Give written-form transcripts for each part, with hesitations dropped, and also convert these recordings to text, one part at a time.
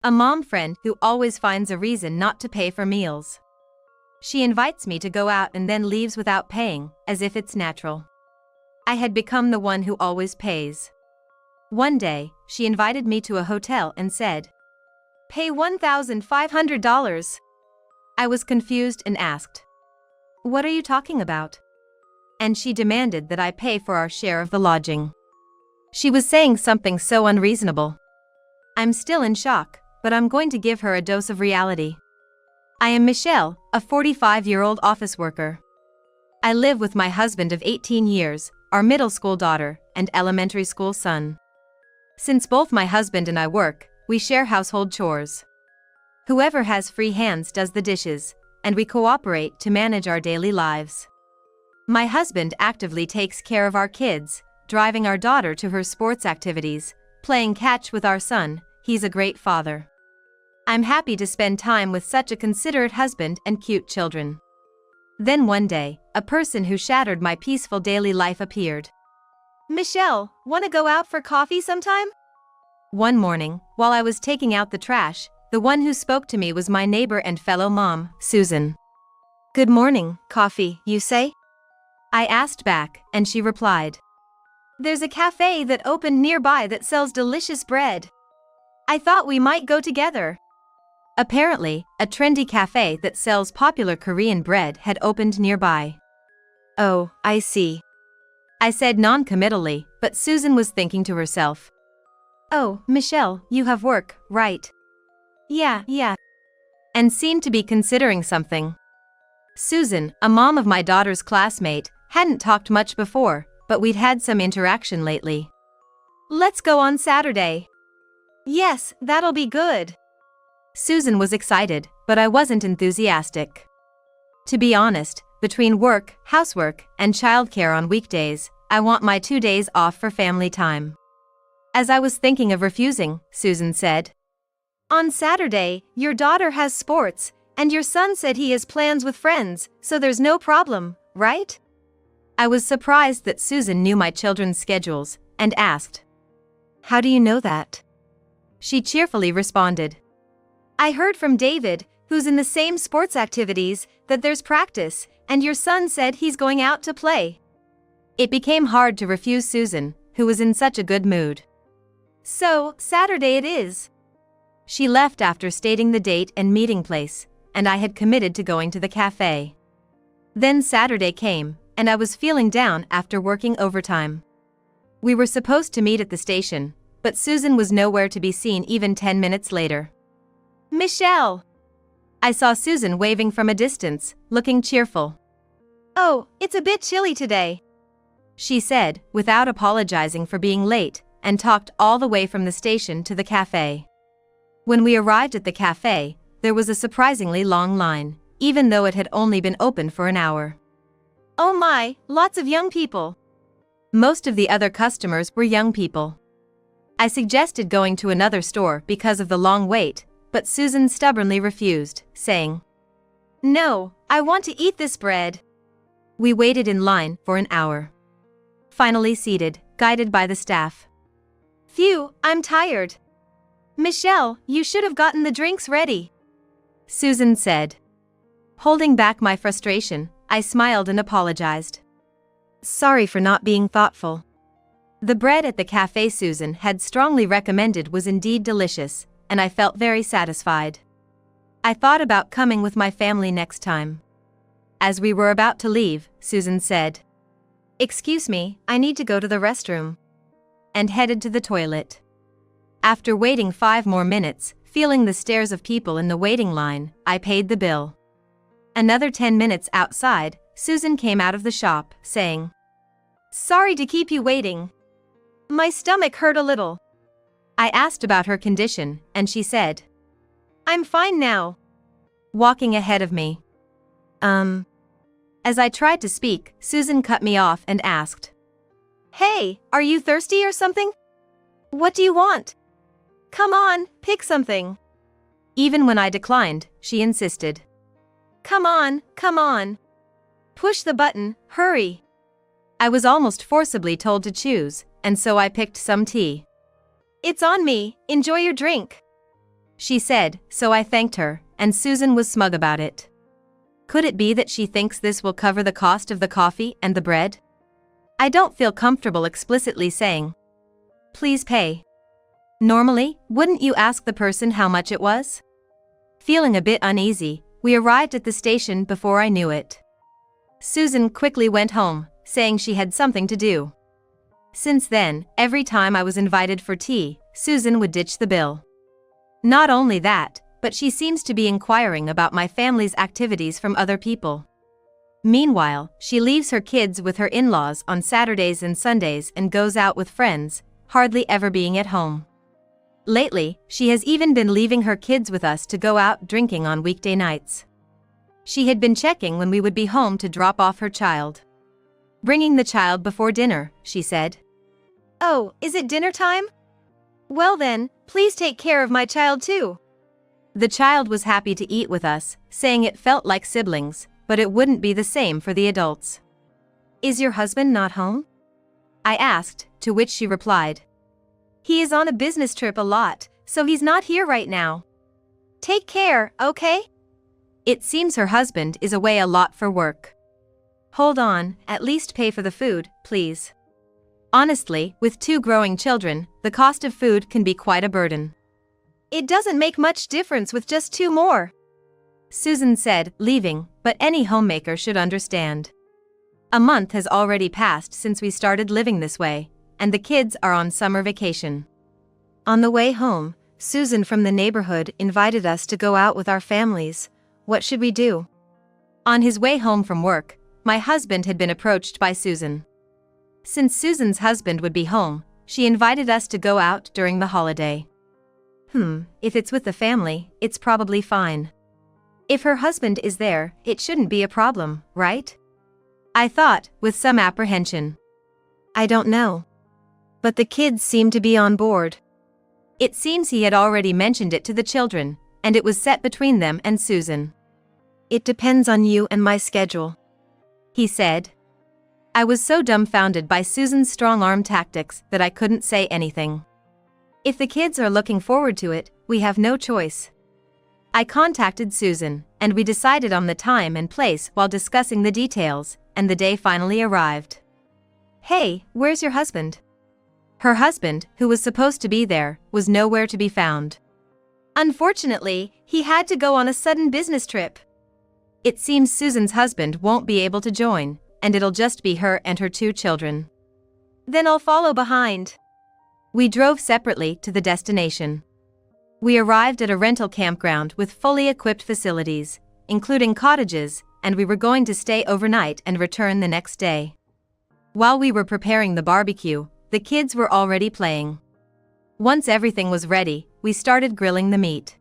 A mom friend who always finds a reason not to pay for meals. She invites me to go out and then leaves without paying, as if it's natural. I had become the one who always pays. One day, she invited me to a hotel and said, "Pay $1,500. I was confused and asked, "What are you talking about?" And she demanded that I pay for our share of the lodging. She was saying something so unreasonable. I'm still in shock, but I'm going to give her a dose of reality. I am Michelle, a 45-year-old office worker. I live with my husband of 18 years, our middle school daughter, and elementary school son. Since both my husband and I work, we share household chores. Whoever has free hands does the dishes, and we cooperate to manage our daily lives. My husband actively takes care of our kids, driving our daughter to her sports activities, playing catch with our son. He's a great father. I'm happy to spend time with such a considerate husband and cute children. Then one day, a person who shattered my peaceful daily life appeared. "Michelle, wanna go out for coffee sometime?" One morning, while I was taking out the trash, the one who spoke to me was my neighbor and fellow mom, Susan. "Good morning, coffee, you say?" I asked back, and she replied, "There's a cafe that opened nearby that sells delicious bread. I thought we might go together." Apparently, a trendy cafe that sells popular Korean bread had opened nearby. "Oh, I see," I said non-committally, but Susan was thinking to herself, "Oh, Michelle, you have work, right?" Yeah, and seemed to be considering something. Susan, a mom of my daughter's classmate, hadn't talked much before, but we'd had some interaction lately. "Let's go on Saturday." "Yes, that'll be good." Susan was excited, but I wasn't enthusiastic. To be honest, between work, housework, and childcare on weekdays, I want my 2 days off for family time. As I was thinking of refusing, Susan said, "On Saturday, your daughter has sports, and your son said he has plans with friends, so there's no problem, right?" I was surprised that Susan knew my children's schedules, and asked, "How do you know that?" She cheerfully responded, "I heard from David, who's in the same sports activities, that there's practice, and your son said he's going out to play." It became hard to refuse Susan, who was in such a good mood. "So, Saturday it is." She left after stating the date and meeting place, and I had committed to going to the cafe. Then Saturday came, and I was feeling down after working overtime. We were supposed to meet at the station, but Susan was nowhere to be seen even 10 minutes later. "Michelle!" I saw Susan waving from a distance, looking cheerful. "Oh, it's a bit chilly today," she said, without apologizing for being late, and talked all the way from the station to the cafe. When we arrived at the cafe, there was a surprisingly long line, even though it had only been open for an hour. "Oh my, lots of young people." Most of the other customers were young people. I suggested going to another store because of the long wait, but Susan stubbornly refused, saying, "No, I want to eat this bread." We waited in line for an hour. Finally seated, guided by the staff. "Phew, I'm tired." "Michelle, you should have gotten the drinks ready," Susan said. Holding back my frustration, I smiled and apologized. "Sorry for not being thoughtful." The bread at the cafe Susan had strongly recommended was indeed delicious, and I felt very satisfied. I thought about coming with my family next time. As we were about to leave, Susan said, "Excuse me, I need to go to the restroom," and headed to the toilet. After waiting 5 more minutes, feeling the stares of people in the waiting line, I paid the bill. Another 10 minutes outside, Susan came out of the shop, saying, "Sorry to keep you waiting. My stomach hurt a little." I asked about her condition, and she said, "I'm fine now," walking ahead of me. As I tried to speak, Susan cut me off and asked, "Hey, are you thirsty or something? What do you want? Come on, pick something." Even when I declined, she insisted, Come on. Push the button, hurry." I was almost forcibly told to choose, and so I picked some tea. "It's on me, enjoy your drink." she said, so I thanked her, and Susan was smug about it. Could it be that she thinks this will cover the cost of the coffee and the bread? I don't feel comfortable explicitly saying, "Please pay." Normally, wouldn't you ask the person how much it was? Feeling a bit uneasy, we arrived at the station before I knew it. Susan quickly went home, saying she had something to do. Since then, every time I was invited for tea, Susan would ditch the bill. Not only that, but she seems to be inquiring about my family's activities from other people. Meanwhile, she leaves her kids with her in-laws on Saturdays and Sundays and goes out with friends, hardly ever being at home. Lately, she has even been leaving her kids with us to go out drinking on weekday nights. She had been checking when we would be home to drop off her child. "Bringing the child before dinner," she said. "Oh, is it dinner time? Well then, please take care of my child too." The child was happy to eat with us, saying it felt like siblings, but it wouldn't be the same for the adults. "Is your husband not home?" I asked, to which she replied, "He is on a business trip a lot, so he's not here right now. Take care, okay?" It seems her husband is away a lot for work. Hold on, at least pay for the food, please. Honestly, with 2 growing children, the cost of food can be quite a burden. "It doesn't make much difference with just 2 more," Susan said, leaving, but any homemaker should understand. A month has already passed since we started living this way, and the kids are on summer vacation. On the way home, Susan from the neighborhood invited us to go out with our families. What should we do? On his way home from work, my husband had been approached by Susan. Since Susan's husband would be home, she invited us to go out during the holiday. If it's with the family, it's probably fine. If her husband is there, it shouldn't be a problem, right? I thought, with some apprehension. I don't know. But the kids seemed to be on board. It seems he had already mentioned it to the children, and it was set between them and Susan. "It depends on you and my schedule," he said. I was so dumbfounded by Susan's strong-arm tactics that I couldn't say anything. If the kids are looking forward to it, we have no choice. I contacted Susan, and we decided on the time and place while discussing the details, and the day finally arrived. "Hey, where's your husband?" Her husband, who was supposed to be there, was nowhere to be found. Unfortunately, he had to go on a sudden business trip. It seems Susan's husband won't be able to join, and it'll just be her and her 2 children. Then I'll follow behind. We drove separately to the destination. We arrived at a rental campground with fully equipped facilities, including cottages, and we were going to stay overnight and return the next day. While we were preparing the barbecue, the kids were already playing. Once everything was ready, we started grilling the meat.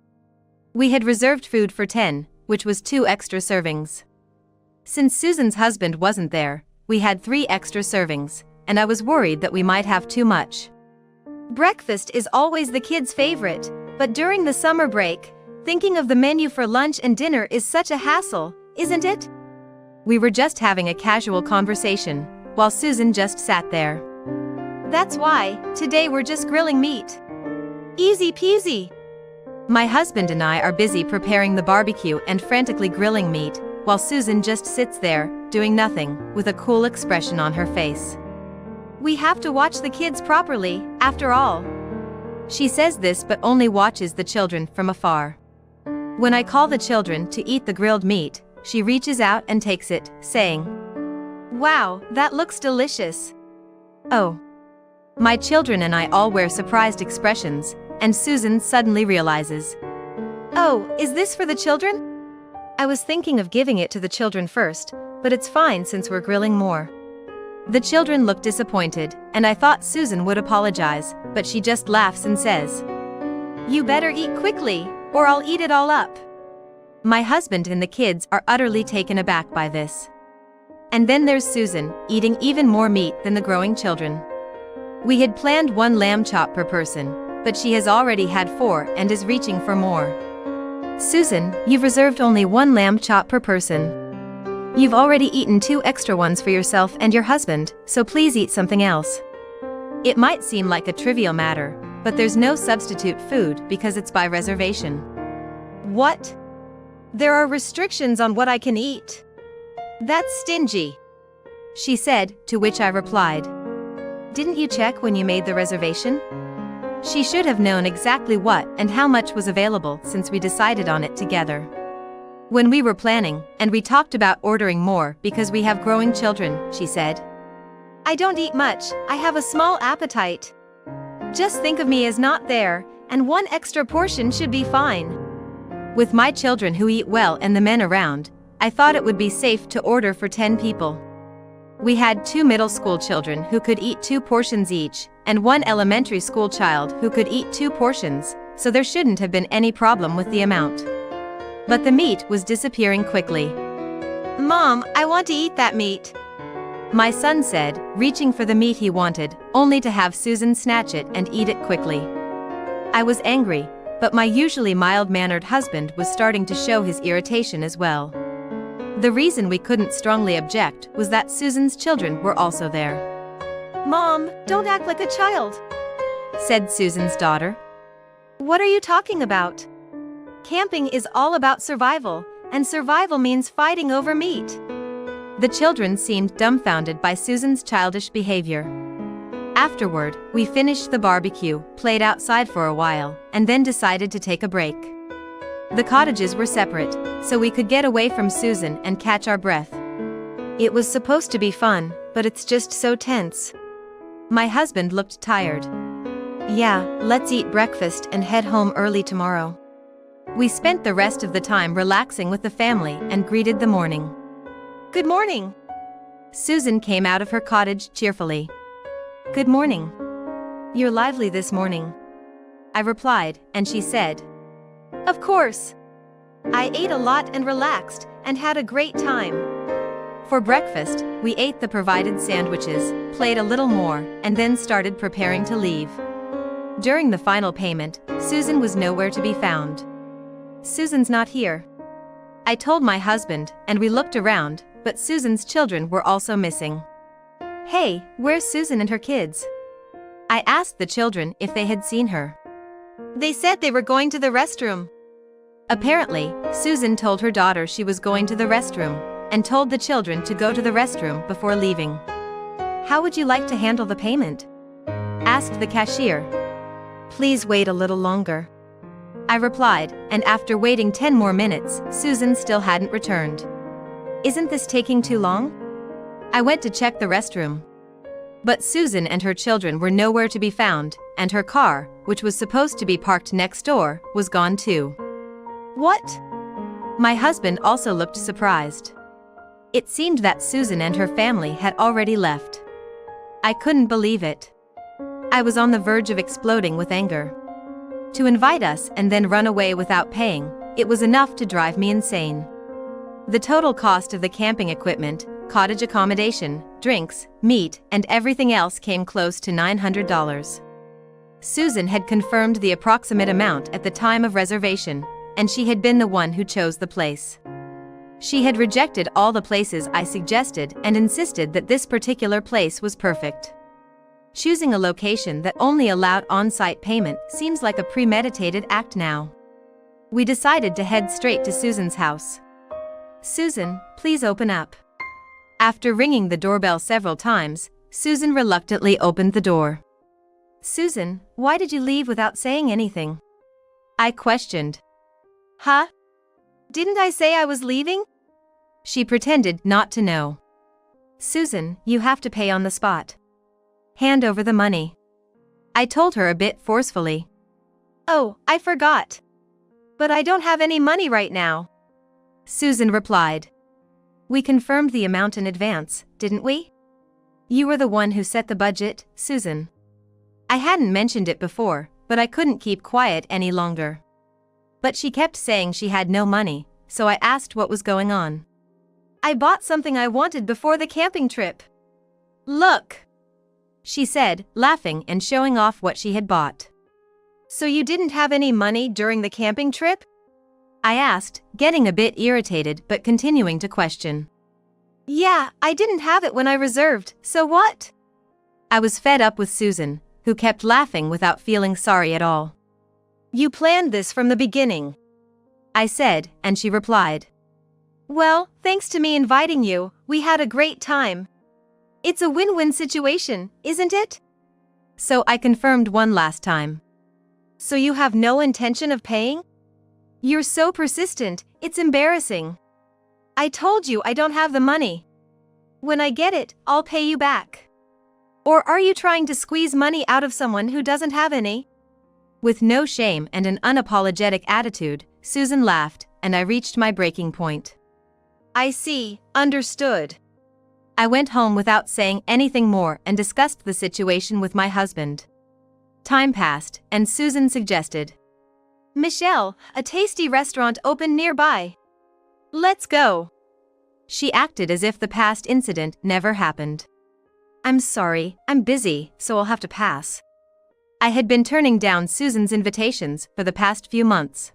We had reserved food for 10, which was 2 extra servings. Since Susan's husband wasn't there, we had 3 extra servings, and I was worried that we might have too much. Breakfast is always the kids' favorite, but during the summer break, thinking of the menu for lunch and dinner is such a hassle, isn't it? We were just having a casual conversation, while Susan just sat there. That's why, today we're just grilling meat. Easy peasy. My husband and I are busy preparing the barbecue and frantically grilling meat, while Susan just sits there, doing nothing, with a cool expression on her face. We have to watch the kids properly, after all. She says this but only watches the children from afar. When I call the children to eat the grilled meat, she reaches out and takes it, saying, "Wow, that looks delicious." Oh. My children and I all wear surprised expressions, and Susan suddenly realizes. "Oh, is this for the children?" I was thinking of giving it to the children first, but it's fine since we're grilling more. The children look disappointed, and I thought Susan would apologize, but she just laughs and says, "You better eat quickly, or I'll eat it all up." My husband and the kids are utterly taken aback by this. And then there's Susan, eating even more meat than the growing children. We had planned 1 lamb chop per person, but she has already had 4 and is reaching for more. "Susan, you've reserved only 1 lamb chop per person. You've already eaten 2 extra ones for yourself and your husband, so please eat something else." It might seem like a trivial matter, but there's no substitute food because it's by reservation. What? There are restrictions on what I can eat. That's stingy, she said, to which I replied, "Didn't you check when you made the reservation?" She should have known exactly what and how much was available since we decided on it together. When we were planning, and we talked about ordering more because we have growing children, she said, "I don't eat much, I have a small appetite. Just think of me as not there, and one extra portion should be fine." With my children who eat well and the men around, I thought it would be safe to order for 10 people. We had 2 middle school children who could eat 2 portions each, and 1 elementary school child who could eat 2 portions, so there shouldn't have been any problem with the amount. But the meat was disappearing quickly. "Mom, I want to eat that meat," my son said, reaching for the meat he wanted, only to have Susan snatch it and eat it quickly. I was angry, but my usually mild-mannered husband was starting to show his irritation as well. The reason we couldn't strongly object was that Susan's children were also there. "Mom, don't act like a child," said Susan's daughter. "What are you talking about? Camping is all about survival, and survival means fighting over meat." The children seemed dumbfounded by Susan's childish behavior. Afterward, we finished the barbecue, played outside for a while, and then decided to take a break. The cottages were separate, so we could get away from Susan and catch our breath. It was supposed to be fun, but it's just so tense. My husband looked tired. "Yeah, let's eat breakfast and head home early tomorrow." We spent the rest of the time relaxing with the family and greeted the morning. "Good morning." Susan came out of her cottage cheerfully. "Good morning. You're lively this morning," I replied, and she said, "Of course. I ate a lot and relaxed, and had a great time." For breakfast, we ate the provided sandwiches, played a little more, and then started preparing to leave. During the final payment, Susan was nowhere to be found. "Susan's not here," I told my husband, and we looked around, but Susan's children were also missing. "Hey, where's Susan and her kids?" I asked the children if they had seen her. "They said they were going to the restroom." Apparently, Susan told her daughter she was going to the restroom, and told the children to go to the restroom before leaving. "How would you like to handle the payment?" asked the cashier. "Please wait a little longer," I replied, and after waiting 10 more minutes, Susan still hadn't returned. "Isn't this taking too long?" I went to check the restroom. But Susan and her children were nowhere to be found, and her car, which was supposed to be parked next door, was gone too. "What?" My husband also looked surprised. It seemed that Susan and her family had already left. I couldn't believe it. I was on the verge of exploding with anger. To invite us and then run away without paying, it was enough to drive me insane. The total cost of the camping equipment, cottage accommodation, drinks, meat, and everything else came close to $900. Susan had confirmed the approximate amount at the time of reservation, and she had been the one who chose the place. She had rejected all the places I suggested and insisted that this particular place was perfect. Choosing a location that only allowed on-site payment seems like a premeditated act now. We decided to head straight to Susan's house. "Susan, please open up." After ringing the doorbell several times, Susan reluctantly opened the door. "Susan, why did you leave without saying anything?" I questioned. "Huh? Didn't I say I was leaving?" She pretended not to know. "Susan, you have to pay on the spot. Hand over the money," I told her a bit forcefully. "Oh, I forgot. But I don't have any money right now," Susan replied. "We confirmed the amount in advance, didn't we? You were the one who set the budget, Susan." I hadn't mentioned it before, but I couldn't keep quiet any longer. But she kept saying she had no money, so I asked what was going on. "I bought something I wanted before the camping trip. Look," she said, laughing and showing off what she had bought. "So you didn't have any money during the camping trip?" I asked, getting a bit irritated but continuing to question. "Yeah, I didn't have it when I reserved, so what?" I was fed up with Susan, who kept laughing without feeling sorry at all. You planned this from the beginning, I said, and she replied. Well, thanks to me inviting you, we had a great time. It's a win-win situation, isn't it? So I confirmed one last time. So you have no intention of paying? You're so persistent, it's embarrassing. I told you I don't have the money. When I get it, I'll pay you back. Or are you trying to squeeze money out of someone who doesn't have any? With no shame and an unapologetic attitude, Susan laughed, and I reached my breaking point. I see, understood. I went home without saying anything more and discussed the situation with my husband. Time passed, and Susan suggested, Michelle, a tasty restaurant opened nearby. Let's go. She acted as if the past incident never happened. I'm sorry, I'm busy, so I'll have to pass. I had been turning down Susan's invitations for the past few months.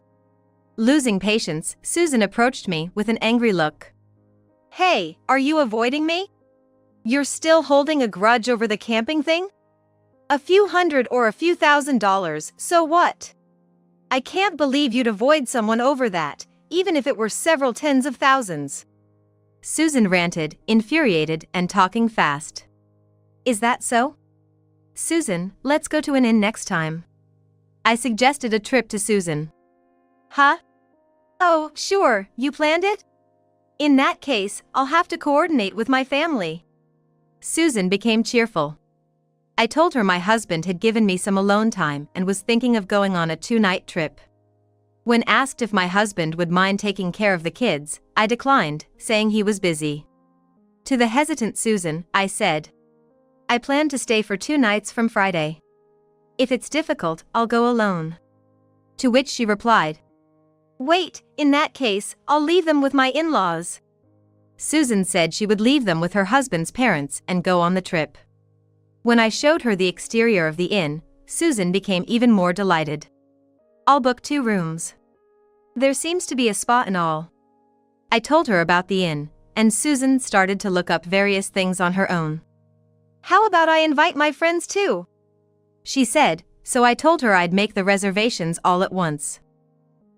Losing patience, Susan approached me with an angry look. Hey, are you avoiding me? You're still holding a grudge over the camping thing? A few $100 or a few $1,000, so what? I can't believe you'd avoid someone over that, even if it were several tens of thousands. Susan ranted, infuriated and talking fast. Is that so? Susan, let's go to an inn next time. I suggested a trip to Susan. Huh? Oh, sure, you planned it? In that case, I'll have to coordinate with my family. Susan became cheerful. I told her my husband had given me some alone time and was thinking of going on a 2-night trip. When asked if my husband would mind taking care of the kids, I declined, saying he was busy. To the hesitant Susan, I said, I plan to stay for 2 nights from Friday. If it's difficult, I'll go alone. To which she replied, Wait, in that case, I'll leave them with my in-laws. Susan said she would leave them with her husband's parents and go on the trip. When I showed her the exterior of the inn, Susan became even more delighted. I'll book 2 rooms. There seems to be a spa and all. I told her about the inn, and Susan started to look up various things on her own. How about I invite my friends too? She said, so I told her I'd make the reservations all at once.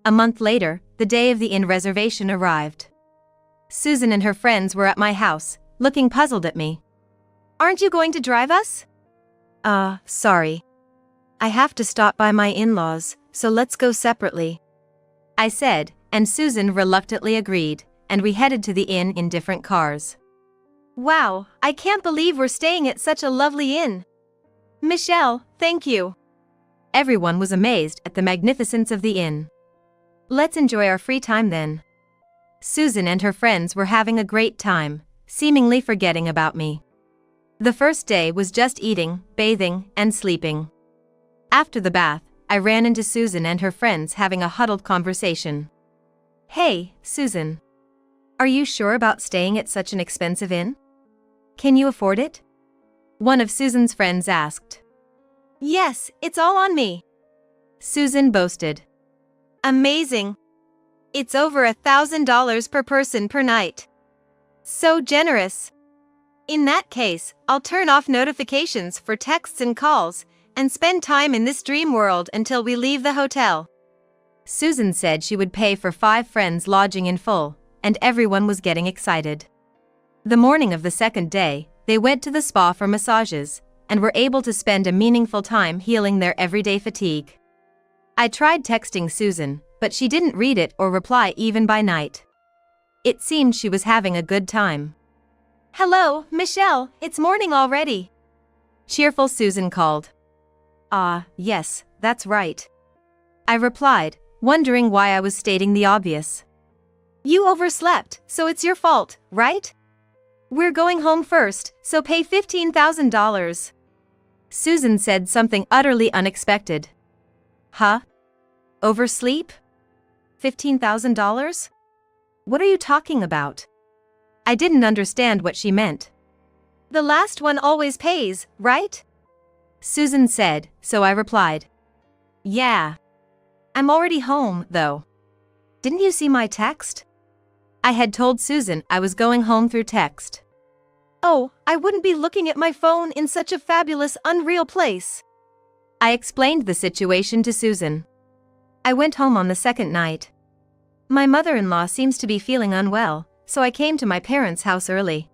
A month later, the day of the inn reservation arrived. Susan and her friends were at my house, looking puzzled at me. Aren't you going to drive us? Sorry. I have to stop by my in-laws, so let's go separately. I said, and Susan reluctantly agreed, and we headed to the inn in different cars. Wow, I can't believe we're staying at such a lovely inn. Michelle, thank you. Everyone was amazed at the magnificence of the inn. Let's enjoy our free time then. Susan and her friends were having a great time, seemingly forgetting about me. The first day was just eating, bathing, and sleeping. After the bath, I ran into Susan and her friends having a huddled conversation. Hey, Susan. Are you sure about staying at such an expensive inn? Can you afford it? One of Susan's friends asked. Yes, it's all on me. Susan boasted. Amazing. It's over $1,000 per person per night. So generous. In that case, I'll turn off notifications for texts and calls, and spend time in this dream world until we leave the hotel. Susan said she would pay for 5 friends lodging in full, and everyone was getting excited. The morning of the second day, they went to the spa for massages, and were able to spend a meaningful time healing their everyday fatigue. I tried texting Susan, but she didn't read it or reply even by night. It seemed she was having a good time. Hello, Michelle, it's morning already. Cheerful Susan called. Yes, that's right. I replied, wondering why I was stating the obvious. You overslept, so it's your fault, right? We're going home first, so pay $15,000. Susan said something utterly unexpected. Huh? Oversleep? $15,000? What are you talking about? I didn't understand what she meant. The last one always pays, right? Susan said, so I replied. Yeah. I'm already home, though. Didn't you see my text? I had told Susan I was going home through text. Oh, I wouldn't be looking at my phone in such a fabulous, unreal place. I explained the situation to Susan. I went home on the second night. My mother-in-law seems to be feeling unwell, so I came to my parents' house early.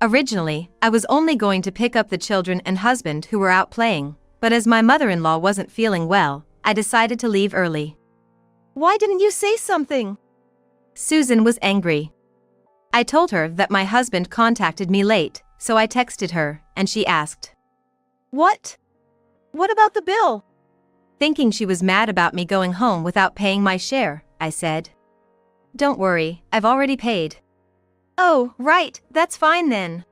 Originally, I was only going to pick up the children and husband who were out playing, but as my mother-in-law wasn't feeling well, I decided to leave early. Why didn't you say something? Susan was angry. I told her that my husband contacted me late, so I texted her, and she asked, What? What about the bill? Thinking she was mad about me going home without paying my share, I said, Don't worry, I've already paid. Oh, right, that's fine then.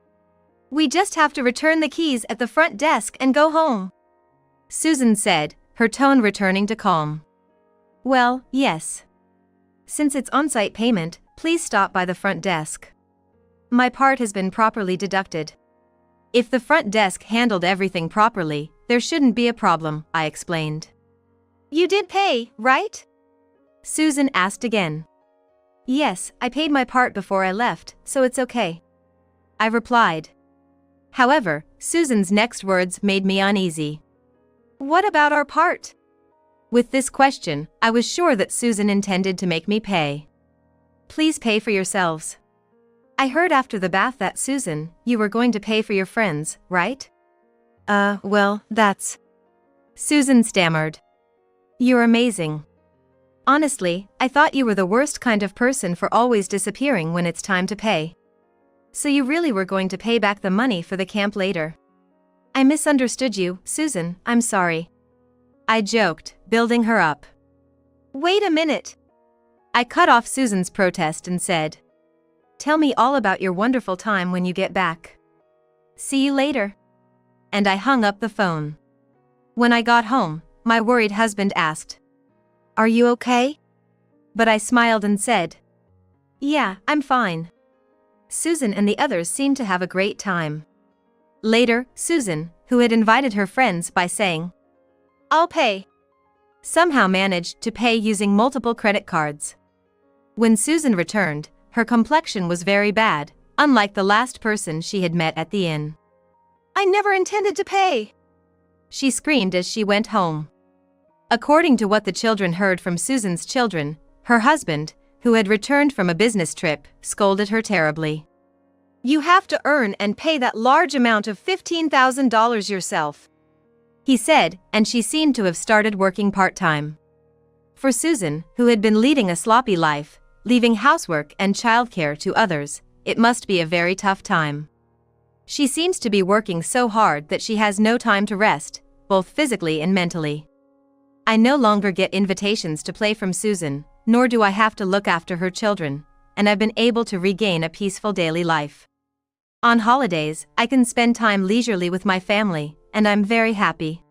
We just have to return the keys at the front desk and go home. Susan said, her tone returning to calm. Well, yes. Since it's on-site payment, please stop by the front desk. My part has been properly deducted. If the front desk handled everything properly, there shouldn't be a problem, I explained. You did pay, right? Susan asked again. Yes, I paid my part before I left, so it's okay. I replied. However, Susan's next words made me uneasy. What about our part? With this question, I was sure that Susan intended to make me pay. Please pay for yourselves. I heard after the bath that Susan, you were going to pay for your friends, right? Well, that's... Susan stammered. You're amazing. Honestly, I thought you were the worst kind of person for always disappearing when it's time to pay. So you really were going to pay back the money for the camp later. I misunderstood you, Susan, I'm sorry. I joked, building her up. Wait a minute. I cut off Susan's protest and said, Tell me all about your wonderful time when you get back. See you later. And I hung up the phone. When I got home, my worried husband asked, Are you okay? But I smiled and said, Yeah, I'm fine. Susan and the others seemed to have a great time. Later, Susan, who had invited her friends by saying, I'll pay, somehow managed to pay using multiple credit cards. When Susan returned, her complexion was very bad, unlike the last person she had met at the inn. I never intended to pay, she screamed as she went home. According to what the children heard from Susan's children, her husband, who had returned from a business trip, scolded her terribly. You have to earn and pay that large amount of $15,000 yourself, he said, and she seemed to have started working part-time. For Susan, who had been leading a sloppy life, leaving housework and childcare to others, it must be a very tough time. She seems to be working so hard that she has no time to rest, both physically and mentally. I no longer get invitations to play from Susan, nor do I have to look after her children, and I've been able to regain a peaceful daily life. On holidays, I can spend time leisurely with my family, and I'm very happy.